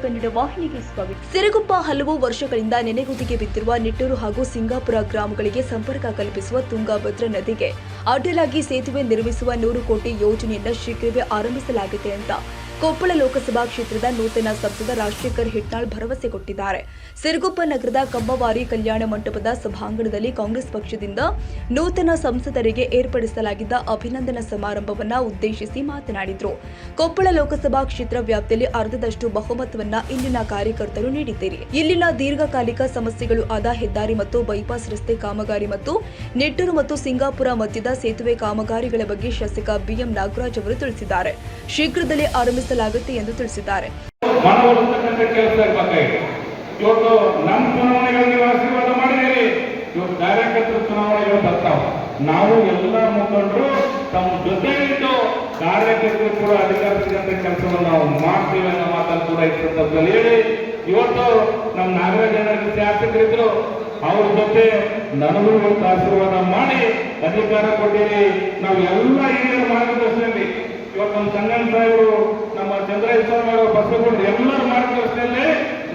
ಕನ್ನಡ ವಾಹಿನಿಗೆ ಸ್ವಾಗತ. ಸಿರುಗುಪ್ಪ ಹಲವು ವರ್ಷಗಳಿಂದ ನೆನೆಗುದಿಗೆ ಬಿದ್ದಿರುವ ನಿಟ್ಟೂರು ಹಾಗೂ ಸಿಂಗಾಪುರ ಗ್ರಾಮಗಳಿಗೆ ಸಂಪರ್ಕ ಕಲ್ಪಿಸುವ ತುಂಗಭದ್ರಾ ನದಿಗೆ ಅಡ್ಡಲಾಗಿ ಸೇತುವೆ ನಿರ್ಮಿಸುವ 100 ಕೋಟಿ ಯೋಜನೆಯನ್ನು ಶೀಘ್ರವೇ ಆರಂಭಿಸಲಾಗಿದೆ ಅಂತ ಕೊಪ್ಪಳ ಲೋಕಸಭಾ ಕ್ಷೇತ್ರದ ನೂತನ ಸಂಸದ ರಾಜಶೇಖರ್ ಹಿಟ್ನಾಳ್ ಭರವಸೆ ಕೊಟ್ಟಿದ್ದಾರೆ. ಸಿರುಗುಪ್ಪ ನಗರದ ಕಮ್ಮವಾರಿ ಕಲ್ಯಾಣ ಮಂಟಪದ ಸಭಾಂಗಣದಲ್ಲಿ ಕಾಂಗ್ರೆಸ್ ಪಕ್ಷದಿಂದ ನೂತನ ಸಂಸದರಿಗೆ ಏರ್ಪಡಿಸಲಾಗಿದ್ದ ಅಭಿನಂದನಾ ಸಮಾರಂಭವನ್ನು ಉದ್ದೇಶಿಸಿ ಮಾತನಾಡಿದರು. ಕೊಪ್ಪಳ ಲೋಕಸಭಾ ಕ್ಷೇತ್ರ ವ್ಯಾಪ್ತಿಯಲ್ಲಿ ಅರ್ಧದಷ್ಟು ಬಹುಮತವನ್ನ ಇಲ್ಲಿನ ಕಾರ್ಯಕರ್ತರು ನೀಡಿದ್ದೀರಿ. ಇಲ್ಲಿನ ದೀರ್ಘಕಾಲಿಕ ಸಮಸ್ಯೆಗಳು ಆದ ಹೆದ್ದಾರಿ ಮತ್ತು ಬೈಪಾಸ್ ರಸ್ತೆ ಕಾಮಗಾರಿ ಮತ್ತು ನಿಟ್ಟೂರು ಮತ್ತು ಸಿಂಗಾಪುರ ಮಧ್ಯದ ಸೇತುವೆ ಕಾಮಗಾರಿಗಳ ಬಗ್ಗೆ ಶಾಸಕ ಬಿಎಂ ನಾಗರಾಜ್ ಅವರು ತಿಳಿಸಿದ್ದಾರೆ. ಶೀಘ್ರದಲ್ಲೇ ಆರಂಭಿಸಲಾಗುತ್ತೆ ಎಂದು ತಿಳಿಸಿದ್ದಾರೆ. ಇವತ್ತು ನಮ್ಮ ಚುನಾವಣೆಗಳಿಗೆ ಆಶೀರ್ವಾದ ಮಾಡಿದ್ದೀರಿ. ಇವತ್ತು ಕಾರ್ಯಕರ್ತರ ಚುನಾವಣೆಗಳು ಬರ್ತಾವ. ನಾವು ಎಲ್ಲ ಮುಖಂಡರು ತಮ್ಮ ಜೊತೆ ಇದ್ದು ಕಾರ್ಯಕರ್ತರು ಕೂಡ ಅಧಿಕಾರ ಸಿಗಂತ ಕೆಲಸವನ್ನು ನಾವು ಮಾಡ್ತೀವಿ ಅನ್ನೋ ಮಾತನ್ನು ಕೂಡ ಈ ಸಂದರ್ಭದಲ್ಲಿ ಹೇಳಿ, ಇವತ್ತು ನಮ್ಮ ನಾಗರಾಜ್ ಶಾಸಕರಿದ್ರು ಅವ್ರ ಜೊತೆ ನನಗೂ ಇವತ್ತು ಆಶೀರ್ವಾದ ಮಾಡಿ ಅಧಿಕಾರ ಕೊಟ್ಟಿರಿ. ನಾವು ಎಲ್ಲ ಹಿರಿಯರ ಮಾರ್ಗದರ್ಶನದಲ್ಲಿ ಇವತ್ತು ನಮ್ಮ ಸಂಗಣ್ಣ ಸಾಹೇಬರು, ನಮ್ಮ ಚಂದ್ರೇಶ್ವರ ಸ್ವಾಮಿ ಅವರು, ಬಸವಗೌಡರು ಎಲ್ಲರ ಮಾರ್ಗದರ್ಶನದಲ್ಲಿ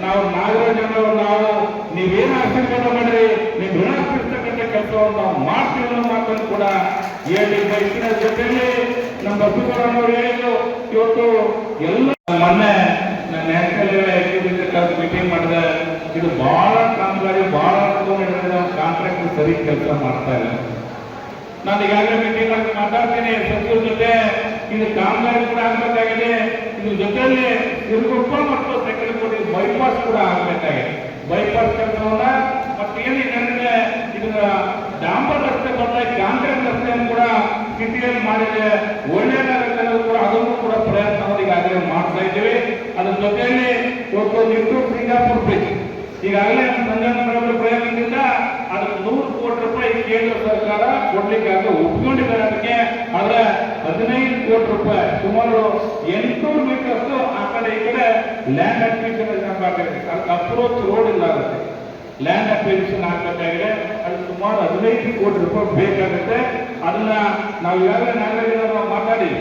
ನಾವು ನಾಗರಾಜನವರು ನಾವು ನೀವೇನು ಆಶೀರ್ವಾದ ಮಾಡಿರಿ, ನೀವು ಋಣ ತೀರಿಸ್ತಕ್ಕಂಥ ಕೆಲಸವನ್ನು ನಾವು ಮಾಡ್ತೀವಿ ಅನ್ನೋ ಮಾತನ್ನು ಕೂಡ ಹೇಳಿ ಬಯಸಿನ ಜೊತೆಯಲ್ಲಿ ನಮ್ಮ ಬಸವಗೌಡರವರು ಹೇಳಿದ್ರು. ಇವತ್ತು ಎಲ್ಲ ಮೊನ್ನೆ ನಾನು ನ್ಯಾಷನಲ್ ಲೆವೆಲ್ ಮೀಟಿಂಗ್ ಮಾಡಿದೆ. ಇದು ಬಹಳ ಕಾಮಗಾರಿ ಬಹಳ ಕಾಂಟ್ರಾಕ್ಟ್ ಸರಿ ಕೆಲಸ ಮಾಡ್ತಾ ಇಲ್ಲ. ನಾನು ಈಗಾಗಲೇ ಮೀಟಿಂಗ್ ಮಾಡಿ ಮಾತಾಡ್ತೀನಿ ಸಚಿವರ ಜೊತೆ. ಇದು ಕಾಮಗಾರಿ ಕೂಡ ಆಗಬೇಕಾಗಿದೆ. ಇದ್ರ ಜೊತೆಯಲ್ಲಿ ಸಿರುಗುಪ್ಪ ಮತ್ತು ಸೆಕೆಂಡ್ ಬೈಪಾಸ್ ಕೂಡ ಆಗಬೇಕಾಗಿದೆ. ಬೈಪಾಸ್ ಕೆಲಸವನ್ನ ಮತ್ತೇನಿದೆ ಇದನ್ನ ಡಾಂಬರ್ ರಸ್ತೆ ಬಂದಾಗ ಕಾಂಕ್ರೀಟ್ ರಸ್ತೆಯನ್ನು ಕೂಡ ಸಿಟಿಯಲ್ಲಿ ಮಾಡಿದ್ರೆ ಒಳ್ಳೆಯದಾಗುತ್ತೆ ಕೂಡ ಅದನ್ನು ಕೂಡ ಪ್ರಯತ್ನ ಈಗಾಗಲೇ ಮಾಡ್ತಾ ಇದ್ದೀವಿ. ಅದ್ರ ಜೊತೆಯಲ್ಲಿ ಇವತ್ತು ನಿಟ್ಟೂರು ಸಿಂಗಾಪುರ ಬ್ರಿಡ್ಜ್ ಈಗಾಗಲೇ ಸಂಜಾನವರ ಪ್ರಯತ್ನದಿಂದ ಅದಕ್ಕೆ 100 ಕೋಟಿ ರೂಪಾಯಿ ಕೇಂದ್ರ ಸರ್ಕಾರ ಕೊಡ್ಲಿಕ್ಕಾಗ ಒಪ್ಪಿಕೊಂಡಿದ್ದಾರೆ. ಅದಕ್ಕೆ ಆದ್ರೆ 15 ಕೋಟಿ ರೂಪಾಯಿ ಸುಮಾರು 800 ಮೀಟರ್ಸ್ ಆ ಕಡೆ ಈ ಕಡೆ ಲ್ಯಾಂಡ್ ಅಕ್ವಿಸಿಷನ್ ಆಗಬೇಕಾಗಿದೆ. ಅದಕ್ಕೆ ಅಪ್ರೋಚ್ ರೋಡ್ ಇಲ್ಲ, ಆಗುತ್ತೆ ಲ್ಯಾಂಡ್ ಅಕ್ವಿಸಿಷನ್ ಆಗಬೇಕಾಗಿದೆ. ಅದು ಸುಮಾರು 15 ಕೋಟಿ ರೂಪಾಯಿ ಬೇಕಾಗುತ್ತೆ. ಅದನ್ನ ನಾವು ಈಗಾಗಲೇ ನಾಗರಿಕರು ಮಾತಾಡಿ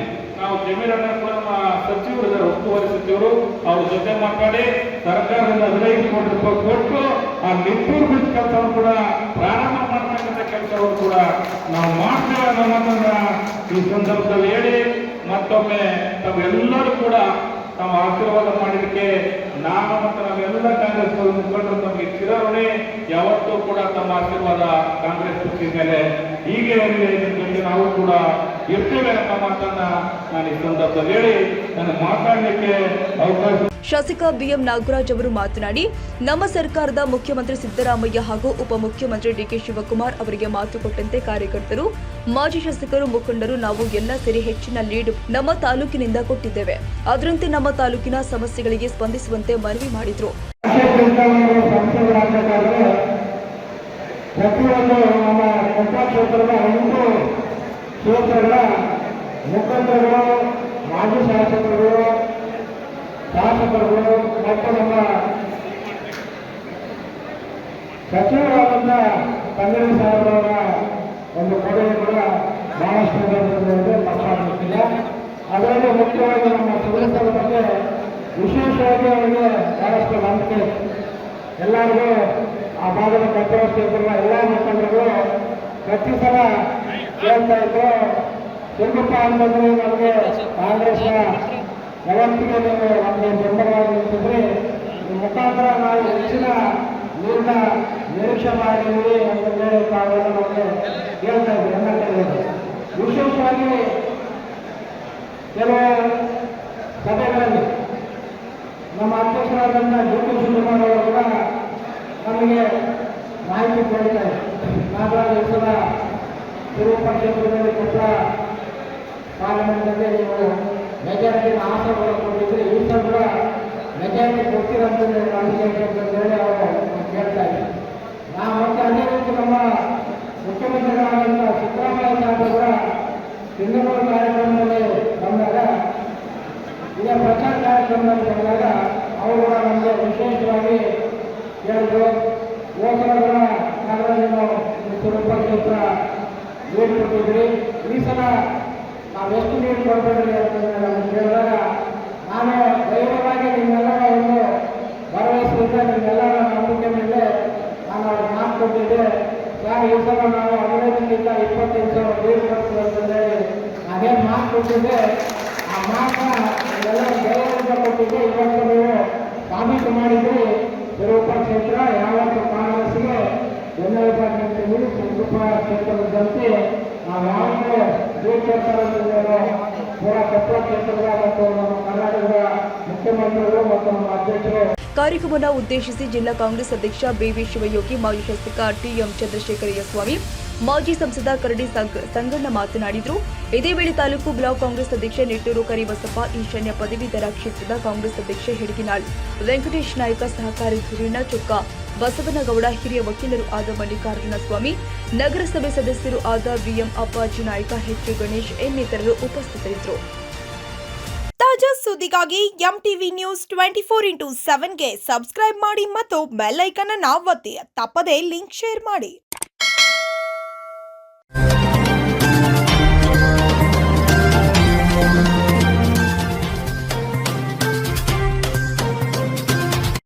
ನಾವು ಜಮೀರನ್ನ ಕೂಡ ನಮ್ಮ ಸಚಿವರು ಇದ್ದಾರೆ, ಉಸ್ತುವಾರಿ ಸಚಿವರು, ಅವ್ರ ಜೊತೆ ಮಾತಾಡಿ ಸರ್ಕಾರದಿಂದ 15 ಕೋಟಿ ರೂಪಾಯಿ ಕೊಟ್ಟು ಆ ನಿಟ್ಟೂರು ಬ್ರಿಡ್ಜ್ ಕೆಲಸವನ್ನು ಕೂಡ ಪ್ರಾರಂಭ ಮಾಡ್ತಕ್ಕಂಥ ಕೆಲಸವನ್ನು ಕೂಡ ನಾವು ಮಾಡ್ತೇವೆ ಅನ್ನೋ ಮಾತನ್ನ ಈ ಸಂದರ್ಭದಲ್ಲಿ ಹೇಳಿ ಮತ್ತೊಮ್ಮೆ ತಾವೆಲ್ಲರೂ ಕೂಡ ನಾವು ಆಶೀರ್ವಾದ ಮಾಡಿದಕ್ಕೆ ನಾನು ಮತ್ತು ನಾವೆಲ್ಲ ಕಾಂಗ್ರೆಸ್ ಮುಖಂಡರು ನಮಗೆ ಚಿರಋಣಿ. ಯಾವತ್ತೂ ಕೂಡ ತಮ್ಮ ಆಶೀರ್ವಾದ ಕಾಂಗ್ರೆಸ್ ಪಕ್ಷದ ಮೇಲೆ ಹೀಗೆ ಇರಲಿ, ನಾವು ಕೂಡ ಇರ್ತೇವೆ ಅನ್ನೋ ಮಾತನ್ನ ನಾನು ಈ ಸಂದರ್ಭದಲ್ಲಿ ಹೇಳಿ ನನಗೆ ಮಾತಾಡಲಿಕ್ಕೆ ಅವಕಾಶ. ಶಾಸಕ ಬಿಎಂ ನಾಗರಾಜ್ ಅವರು ಮಾತನಾಡಿ, ನಮ್ಮ ಸರ್ಕಾರದ ಮುಖ್ಯಮಂತ್ರಿ ಸಿದ್ದರಾಮಯ್ಯ ಹಾಗೂ ಉಪಮುಖ್ಯಮಂತ್ರಿ ಡಿಕೆ ಶಿವಕುಮಾರ್ ಅವರಿಗೆ ಮಾತು ಕೊಟ್ಟಂತೆ ಕಾರ್ಯಕರ್ತರು, ಮಾಜಿ ಶಾಸಕರು, ಮುಖಂಡರು ನಾವು ಎಲ್ಲ ಸೇರಿ ಹೆಚ್ಚಿನ ಲೀಡ್ ನಮ್ಮ ತಾಲೂಕಿನಿಂದ ಕೊಟ್ಟಿದ್ದೇವೆ. ಅದರಂತೆ ನಮ್ಮ ತಾಲೂಕಿನ ಸಮಸ್ಯೆಗಳಿಗೆ ಸ್ಪಂದಿಸುವಂತೆ ಮನವಿ ಮಾಡಿದರು. ಪ್ರತಿಯೊಂದು ನಮ್ಮ ಕೊಪ್ಪಳ ಕ್ಷೇತ್ರದ 8 ಕ್ಷೇತ್ರಗಳ ಮುಖಂಡರುಗಳು, ಮಾಜಿ ಶಾಸಕರುಗಳು ಮತ್ತು ನಮ್ಮ ಸಚಿವರಾದಂಥ ತಂಗಡಿ ಸಾಹೇಬರವರ ಒಂದು ಕೊಡುಗೆ ಕೂಡ ಬಹಳಷ್ಟು ಪಕ್ಷಾಗುತ್ತಿಲ್ಲ. ಅದರಲ್ಲಿ ಮುಖ್ಯವಾಗಿ ನಮ್ಮ ಸದಸ್ಯರ ಬಗ್ಗೆ ವಿಶೇಷವಾಗಿ ಅವರಿಗೆ ಬಹಳಷ್ಟು ನಂಬಿಕೆ. ಎಲ್ಲರಿಗೂ ಆ ಭಾಗದ ಕೊಪ್ಪಳ ಕ್ಷೇತ್ರದ ಎಲ್ಲ ಮುಖಂಡರುಗಳು ಪ್ರತಿ ಸಲ ಹೇಳ್ತಾ ಇದ್ರು, ಸಿರುಗುಪ್ಪ ಅಂತಂದ್ರೆ ನಮಗೆ ಕಾಂಗ್ರೆಸ್ನ ಯಾವತ್ತಿಗೆ ನೀವು ನಮಗೆ ಬೆಂಬಲವಾಗಿ ನಿಂತಿದ್ರಿ, ಈ ಮುಖಾಂತರ ನಾವು ಹೆಚ್ಚಿನ ನೀರಿನ ನಿರೀಕ್ಷೆ ಮಾಡಿದ್ದೀವಿ ಅಂತ ಹೇಳಿ ತಾವೆಲ್ಲ ನಮಗೆ ಹೇಳ್ತಾ ಇದ್ವಿ. ಎನ್ನಟ್ಟಿದ್ದೀವಿ. ವಿಶೇಷವಾಗಿ ಕೆಲವು ಸಭೆಗಳಲ್ಲಿ ನಮ್ಮ ಅಧ್ಯಕ್ಷರಾದಂಥ ಡಿ.ಕೆ. ಶಿವಕುಮಾರ್ ಅವರು ಕೂಡ ನಮಗೆ ಮಾಹಿತಿ ಕೊಡ್ತಾರೆ. ನಾಗರಾಜ್ ಈ ಸಲ ಸಿರುಗುಪ್ಪ ಕ್ಷೇತ್ರದಲ್ಲಿ ಕೊಪ್ಪಳ ಪಾರ್ಲಿಮೆಂಟ್ನಲ್ಲಿ ನೀವು ಮೆಜಾರಿಟಿ ಆಸೆಗಳು ಕೊಟ್ಟಿದ್ರೆ ಈ ಸಲ ಕೂಡ ಮೆಜಾರಿಟಿ ಕೊಡ್ತೀರಂತ ಹೇಳಿ ಅವರು ಕೇಳ್ತಾ ಇದ್ದಾರೆ. ನಾವು ಮತ್ತೆ ಅದೇ ರೀತಿ ನಮ್ಮ ಮುಖ್ಯಮಂತ್ರಿಗಳಾದಂಥ ಸಿದ್ದರಾಮಯ್ಯ ಸಾಹೇಬರು ಕೂಡ ಸಿಂಗಪುರ ಕಾರ್ಯಕ್ರಮದಲ್ಲಿ ಬಂದಾಗ, ಇದೇ ಪ್ರಚಾರ ಕಾರ್ಯಕ್ರಮದಲ್ಲಿ ಬಂದಾಗ ಅವರು ಕೂಡ ನಮಗೆ ವಿಶೇಷವಾಗಿ ಹೇಳಿದ್ರು, ಹೋದ ಕೂಡ ನಾಗರಾಜನ್ನು ಸಿರುಗುಪ್ಪ ಕ್ಷೇತ್ರ ನೀರು ಕೊಟ್ಟಿದ್ರಿ, ಈ ಸಲ ನಾವೆಷ್ಟು ನೀರು ಕೊಡಬೇಡ್ರಿ ಅಂತಂದ್ರೆ ನಮಗೆ ಕೇಳಿದಾಗ ನಾನು ಧೈರ್ಯವಾಗಿ ನಿಮ್ಮೆಲ್ಲರ ಒಂದು ಕೊಟ್ಟಿದ್ದೆ. ಸರ್ ಈ ಸಲ ನಾವು 15ರಿಂದ 25,000 ಲೀಡ್ ಕೊಡ್ತೀವಿ ಅಂತಂದರೆ ಅದೇನು ಮಾತು ಕೊಟ್ಟಿದ್ದೆ, ಆ ಮಾತನ್ನ ಎಲ್ಲ ಜಯದಿಂದ ಕೊಟ್ಟಿದ್ದೆ. ಇವತ್ತು ನೀವು ಸಾಬೀತು ಮಾಡಿದ್ರಿ. ಸಿರುಗುಪ್ಪ ಕ್ಷೇತ್ರ ಯಾವತ್ತು ಕಾಂಗ್ರೆಸ್ಗೆ ಬೆನ್ನೆಲುಬಾಗಿ ನಿಂತಿದ್ದೀವಿ. ಸಿರುಗುಪ್ಪ ಕ್ಷೇತ್ರದ ಜನತೆ ನಾವು ಯಾವುದೇ ದೂರದರ್ಶನದಲ್ಲಿರೋ ಪೂರ ಕೊಪ್ಪಳ ಕ್ಷೇತ್ರದ ಮತ್ತು ನಮ್ಮ ಕರ್ನಾಟಕದ ಮುಖ್ಯಮಂತ್ರಿಗಳು ಮತ್ತು ನಮ್ಮ ಅಧ್ಯಕ್ಷರು. ಕಾರ್ಯಕ್ರಮವನ್ನು ಉದ್ದೇಶಿಸಿ ಜಿಲ್ಲಾ ಕಾಂಗ್ರೆಸ್ ಅಧ್ಯಕ್ಷ ಬಿವಿ ಶಿವಯೋಗಿ, ಮಾಜಿ ಶಾಸಕ ಟಿಎಂ ಚಂದ್ರಶೇಖರಯ್ಯ ಸ್ವಾಮಿ, ಮಾಜಿ ಸಂಸದ ಕರಡಿ ಸಂಗಣ್ಣ ಮಾತನಾಡಿದರು. ಇದೇ ವೇಳೆ ತಾಲೂಕು ಬ್ಲಾಕ್ ಕಾಂಗ್ರೆಸ್ ಅಧ್ಯಕ್ಷ ನಿಟ್ಟೂರು ಕರಿಬಸಪ್ಪ, ಈಶಾನ್ಯ ಪದವೀಧರ ಕ್ಷೇತ್ರದ ಕಾಂಗ್ರೆಸ್ ಅಧ್ಯಕ್ಷ ಹಿಡಗಿನಾಳ್ ವೆಂಕಟೇಶ್ ನಾಯಕ, ಸಹಕಾರಿ ಧುರೀಣ ಚೊಕ್ಕ ಬಸವನಗೌಡ, ಹಿರಿಯ ವಕೀಲರು ಆದ ಮಲ್ಲಿಕಾರ್ಜುನ ಸ್ವಾಮಿ, ನಗರಸಭೆ ಸದಸ್ಯರು ಆದ ವಿಎಂ ಅಪ್ಪಾಜಿ ನಾಯಕ, ಎಚ್ ಗಣೇಶ್ ಇನ್ನಿತರರು ಉಪಸ್ಥಿತರಿದ್ದರು. ತಾಜಾ ಸುದ್ದಿಗಾಗಿ ಎಂಟಿವಿ ನ್ಯೂಸ್ 24x7ಗೆ ಸಬ್ಸ್ಕ್ರೈಬ್ ಮಾಡಿ ಮತ್ತು ಬೆಲ್ ಐಕಾನ್ ಅನ್ನು ಒತ್ತಿ. ತಪ್ಪದೇ ಲಿಂಕ್ ಶೇರ್ ಮಾಡಿ.